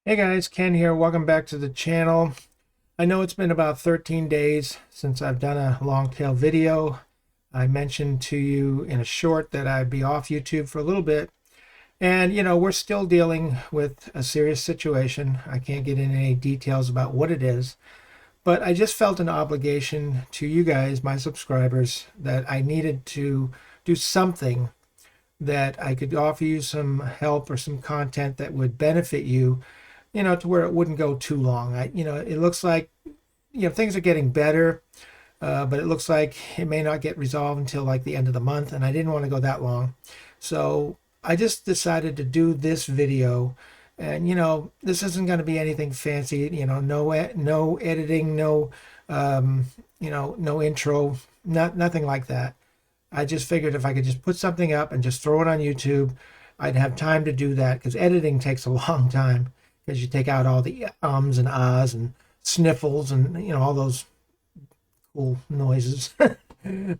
Hey guys, Ken here. Welcome back to the channel. I know it's been about 13 days since I've done a long tail video. I mentioned to you in a short that I'd be off YouTube for a little bit. And we're still dealing with a serious situation. I can't get into any details about what it is, but I just felt an obligation to you guys, my subscribers, that I needed to do something that I could offer you some help or some content that would benefit you, to where it wouldn't go too long. It looks like, things are getting better, but it looks like it may not get resolved until like the end of the month, and I didn't want to go that long. So I just decided to do this video, and this isn't going to be anything fancy. No editing, no intro, nothing like that. I just figured if I could just put something up and just throw it on YouTube, I'd have time to do that, because editing takes a long time, because you take out all the ums and ahs and sniffles and all those cool noises.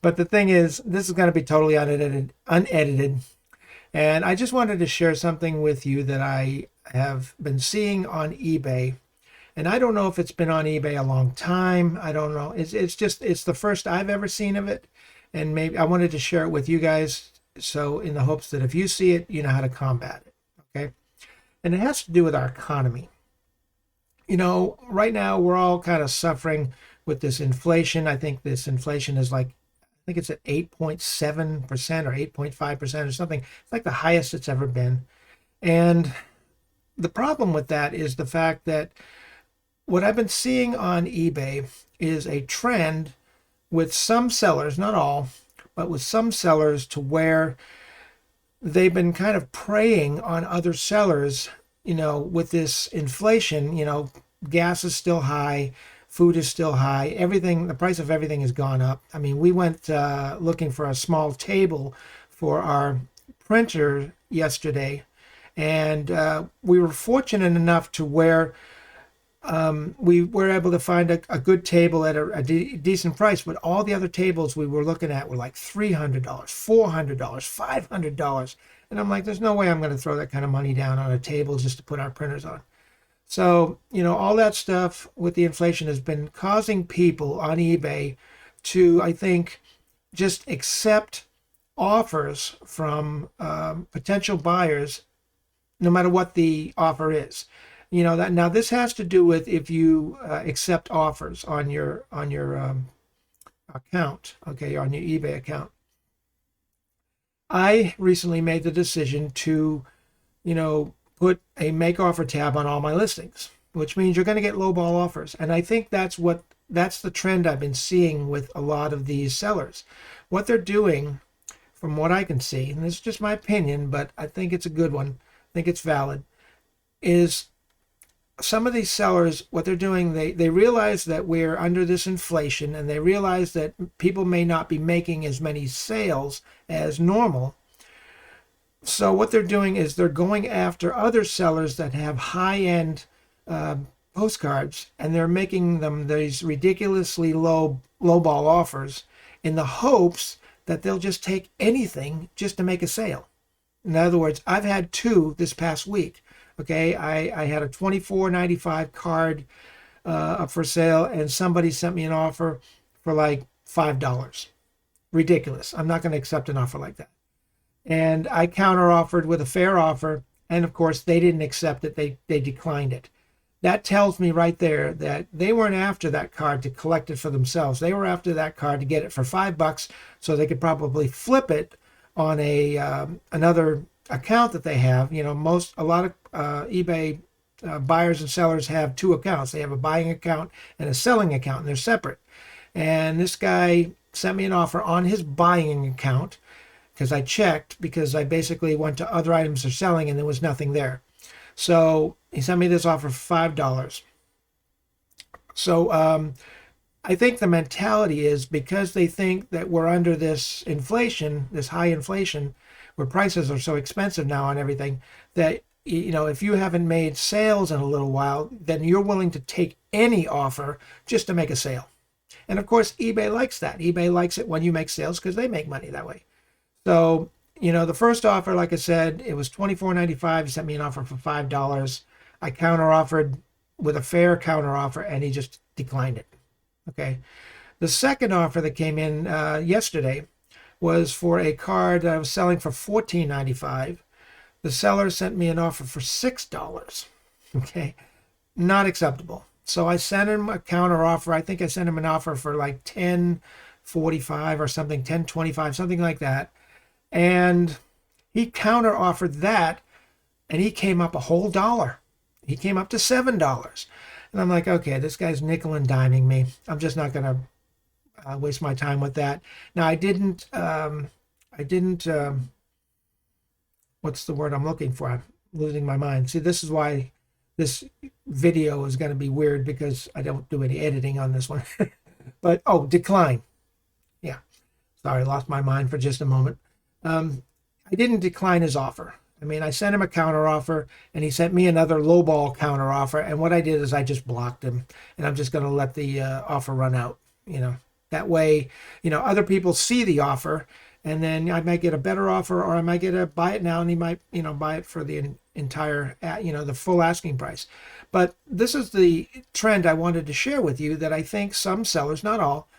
But the thing is, this is going to be totally unedited. And I just wanted to share something with you that I have been seeing on eBay. And I don't know if it's been on eBay a long time. I don't know. It's the first I've ever seen of it. And maybe I wanted to share it with you guys, so in the hopes that if you see it, you know how to combat it. Okay. And it has to do with our economy. Right now we're all kind of suffering with this inflation. I think this inflation is I think it's at 8.7% or 8.5% or something. It's like the highest it's ever been. And the problem with that is the fact that what I've been seeing on eBay is a trend with some sellers, not all, but with some sellers, to where they've been kind of preying on other sellers, with this inflation. Gas is still high, food is still high, the price of everything has gone up. I mean, we went looking for a small table for our printer yesterday, and we were fortunate enough to where we were able to find a good table at a decent price, but all the other tables we were looking at were like $300, $400, $500. And I'm like, there's no way I'm going to throw that kind of money down on a table just to put our printers on. So, all that stuff with the inflation has been causing people on eBay to, I think, just accept offers from potential buyers, no matter what the offer is. That now this has to do with if you accept offers on your account, okay, on your eBay account. I recently made the decision to, put a make offer tab on all my listings, which means you're going to get lowball offers. And I think that's the trend I've been seeing with a lot of these sellers. What they're doing, from what I can see, and this is just my opinion, but I think it's a good one, I think it's valid, is some of these sellers, what they're doing, they realize that we're under this inflation, and they realize that people may not be making as many sales as normal. So what they're doing is they're going after other sellers that have high-end postcards, and they're making them these ridiculously lowball offers in the hopes that they'll just take anything just to make a sale. In other words, I've had two this past week. Okay, I had a $24.95 card up for sale, and somebody sent me an offer for like $5. Ridiculous. I'm not going to accept an offer like that. And I counter offered with a fair offer, and of course they didn't accept it. They declined it. That tells me right there that they weren't after that card to collect it for themselves. They were after that card to get it for $5, so they could probably flip it on another account that they have. A lot of eBay buyers and sellers have two accounts. They have a buying account and a selling account, and they're separate. And this guy sent me an offer on his buying account, because I checked, because I basically went to other items they're selling and there was nothing there. So he sent me this offer for $5. So I think the mentality is, because they think that we're under this inflation, this high inflation, where prices are so expensive now on everything, that if you haven't made sales in a little while, then you're willing to take any offer just to make a sale. And of course, eBay likes that. eBay likes it when you make sales, because they make money that way. So, the first offer, like I said, it was $24.95. He sent me an offer for $5. I counteroffered with a fair counteroffer, and he just declined it. Okay. The second offer that came in yesterday was for a card that I was selling for $14.95. The seller sent me an offer for $6. Okay. Not acceptable. So I sent him a counter offer. I think I sent him an offer for like 10.45 or something, 10.25, something like that. And he counter offered that, and he came up a whole dollar. He came up to $7. And I'm like, okay, this guy's nickel and diming me. I'm just not going to waste my time with that. Now, I didn't, what's the word I'm looking for? I'm losing my mind. See, this is why this video is going to be weird, because I don't do any editing on this one. But, oh, decline. Yeah. Sorry, lost my mind for just a moment. I didn't decline his offer. I mean, I sent him a counter offer, and he sent me another lowball counter offer. And what I did is I just blocked him, and I'm just going to let the offer run out. That way, other people see the offer, and then I might get a better offer, or I might get a buy it now, and he might, buy it for the entire, the full asking price. But this is the trend I wanted to share with you, that I think some sellers, not all,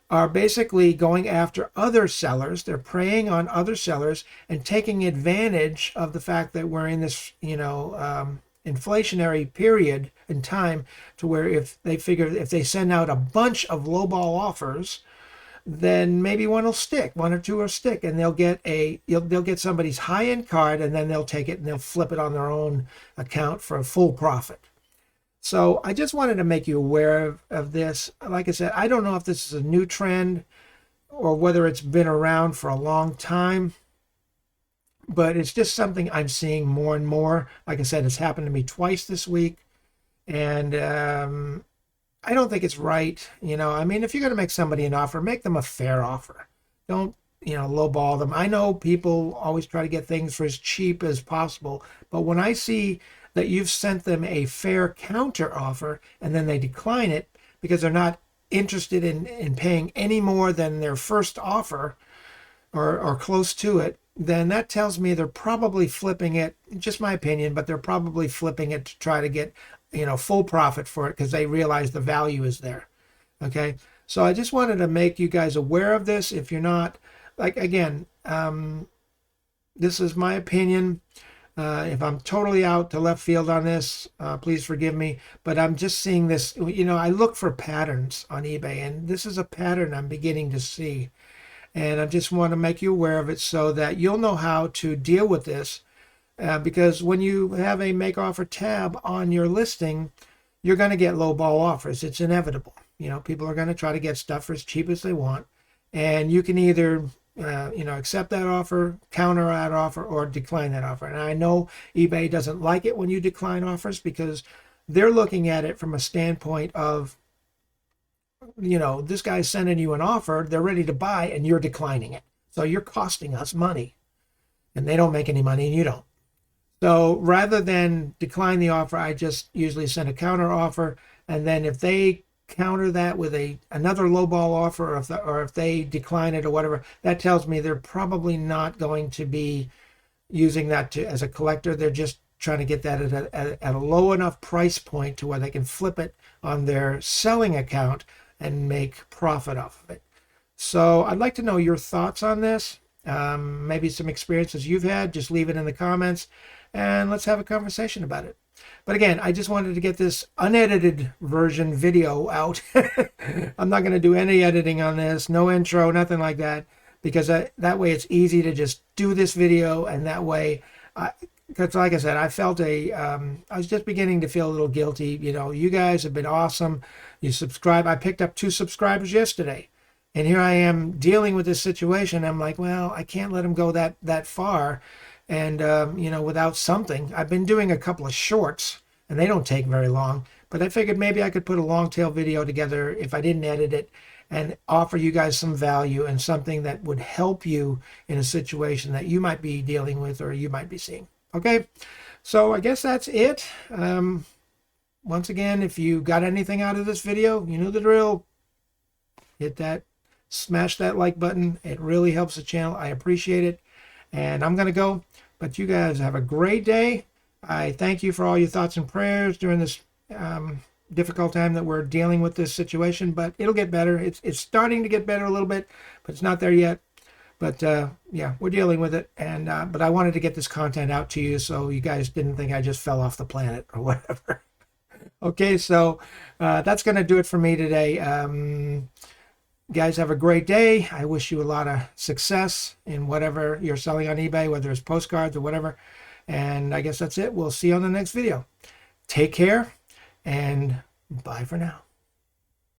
are basically going after other sellers. They're preying on other sellers and taking advantage of the fact that we're in this, inflationary period in time, to where if they figure if they send out a bunch of lowball offers, then maybe one or two will stick, and they'll get somebody's high-end card, and then they'll take it and they'll flip it on their own account for a full profit. So I just wanted to make you aware of this. Like I said, I don't know if this is a new trend or whether it's been around for a long time, but it's just something I'm seeing more and more. Like I said, it's happened to me twice this week, and I don't think it's right. I mean, if you're going to make somebody an offer, make them a fair offer. Don't, lowball them. I know people always try to get things for as cheap as possible, but when I see that you've sent them a fair counter offer and then they decline it because they're not interested in paying any more than their first offer, or close to it, then that tells me they're probably flipping it, just my opinion, but they're probably flipping it to try to get, full profit for it, because they realize the value is there. Okay. So I just wanted to make you guys aware of this. If you're not, like, again, this is my opinion. If I'm totally out to left field on this, please forgive me. But I'm just seeing this. I look for patterns on eBay, and this is a pattern I'm beginning to see. And I just want to make you aware of it so that you'll know how to deal with this. Because when you have a make offer tab on your listing, you're going to get low ball offers. It's inevitable. People are going to try to get stuff for as cheap as they want. And you can either accept that offer, counter that offer, or decline that offer. And I know eBay doesn't like it when you decline offers, because they're looking at it from a standpoint of, this guy's sending you an offer, they're ready to buy, and you're declining it. So you're costing us money, and they don't make any money, and you don't. So rather than decline the offer, I just usually send a counter offer, and then if they counter that with another lowball offer, or if they decline it or whatever, that tells me they're probably not going to be using that as a collector. They're just trying to get that at a low enough price point to where they can flip it on their selling account and make profit off of it. So I'd like to know your thoughts on this. Maybe some experiences you've had. Just leave it in the comments, and let's have a conversation about it. But again, I just wanted to get this unedited version video out. I'm not going to do any editing on this, no intro, nothing like that, because that way it's easy to just do this video, and that way, because like I said, I felt I was just beginning to feel a little guilty. You guys have been awesome. You subscribe. I picked up 2 subscribers yesterday, and here I am dealing with this situation. I'm like, well, I can't let them go that far. And, without something. I've been doing a couple of shorts, and they don't take very long, but I figured maybe I could put a long tail video together if I didn't edit it, and offer you guys some value and something that would help you in a situation that you might be dealing with or you might be seeing. Okay. So I guess that's it. Once again, if you got anything out of this video, you know the drill. Smash that like button. It really helps the channel. I appreciate it. And I'm going to go, but you guys have a great day. I thank you for all your thoughts and prayers during this difficult time that we're dealing with this situation, but it'll get better. It's starting to get better a little bit, but it's not there yet. But yeah, we're dealing with it. And but I wanted to get this content out to you so you guys didn't think I just fell off the planet or whatever. Okay, so that's going to do it for me today. Guys, have a great day. I wish you a lot of success in whatever you're selling on eBay, whether it's postcards or whatever. And I guess that's it. We'll see you on the next video. Take care and bye for now.